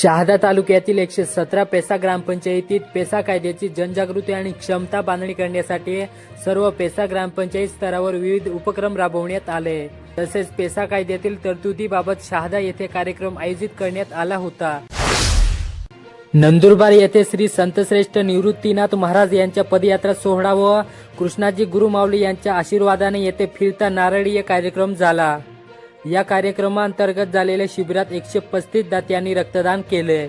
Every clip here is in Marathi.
शहादा तालुक्यातील 117 पेसा ग्रामपंचायतीत पेसा कायद्याची जनजागृती आणि क्षमता बांधणी करण्यासाठी सर्व पेसा ग्रामपंचायत स्तरावर विविध उपक्रम राबवण्यात आले। तसेच पेसा कायद्यातील तरतुदीबाबत शहादा येथे कार्यक्रम आयोजित करण्यात आला होता। नंदुरबार येथे श्री संतश्रेष्ठ निवृत्तीनाथ महाराज यांच्या पदयात्रा सोहळा व कृष्णाजी गुरुमाऊली यांच्या आशीर्वादाने येथे फिरता नारळीय कार्यक्रम झाला। या कार्यक्रमांतर्गत झालेल्या शिबिरात 135 दात्यांनी रक्तदान केले।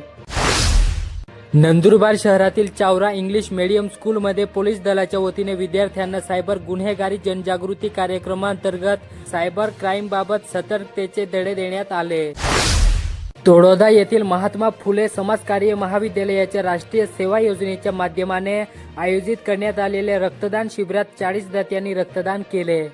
नंदुरबार शहरातील चावरा इंग्लिश मीडियम स्कूलमध्ये पोलीस दलाच्या वतीने विद्यार्थ्यांना सायबर गुन्हेगारी जनजागृती कार्यक्रमांतर्गत सायबर क्राईम बाबत सतर्कतेचे धडे देण्यात आले। तोडोदा येथील महात्मा फुले समाजकार्य महाविद्यालयाच्या राष्ट्रीय सेवा योजनेच्या माध्यमाने आयोजित करण्यात आलेल्या रक्तदान शिबिरात 40 दात्यांनी रक्तदान केले।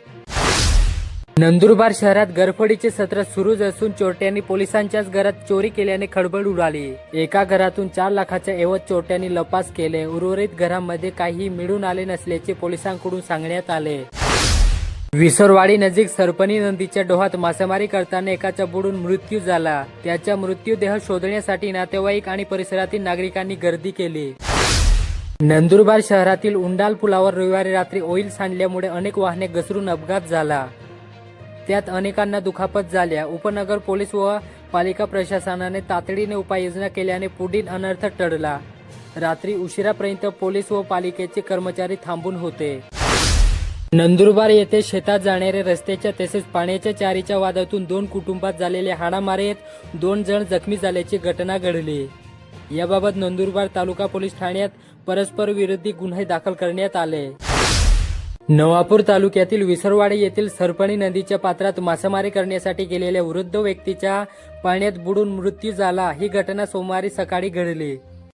नंदुरबार शहरात घरफोडीचे सत्र सुरू असून चोरट्यांनी पोलिसांच्याच घरात चोरी केल्याने खळबळ उडाली। एका घरातून 4 लाखाच्या ऐवज चोरट्यांनी लपास केले। उर्वरित घरांमध्ये काही मिळून आले नसल्याचे पोलिसांकडून सांगण्यात आले। विसरवाडी नजीक सरपणी नदीच्या डोहात मासेमारी करताना एकाचा बुडून मृत्यू झाला। त्याचा मृत्यूदेह शोधण्यासाठी नातेवाईक आणि परिसरातील नागरिकांनी गर्दी केली। नंदुरबार शहरातील उंडाल पुलावर रविवारी रात्री ऑइल सांडल्यामुळे अनेक वाहने घसरून अपघात झाला। त्यात अनेकांना दुखापत झाल्या। उपनगर पोलीस व पालिका प्रशासनाने तातडीने उपाययोजना केल्याने पुढील अनर्थ टळला। रात्री उशिरापर्यंत पोलीस व पालिकेचे कर्मचारी थांबून होते। नंदुरबार येथे शेतात जाणाऱ्या रस्त्याच्या तसेच पाण्याच्या चारीच्या वादातून 2 कुटुंबात झालेल्या हाणामारीत 2 जण जखमी झाल्याची घटना घडली। याबाबत नंदुरबार तालुका पोलीस ठाण्यात परस्पर विरोधी गुन्हे दाखल करण्यात आले। नवापूर तालुक्यातील विसरवाडी येथील सरपणी नदीच्या पात्रात मासेमारी करण्यासाठी गेलेल्या वृद्ध व्यक्तीचा पाण्यात बुडून मृत्यू झाला। ही घटना सोमवारी सकाळी घडली।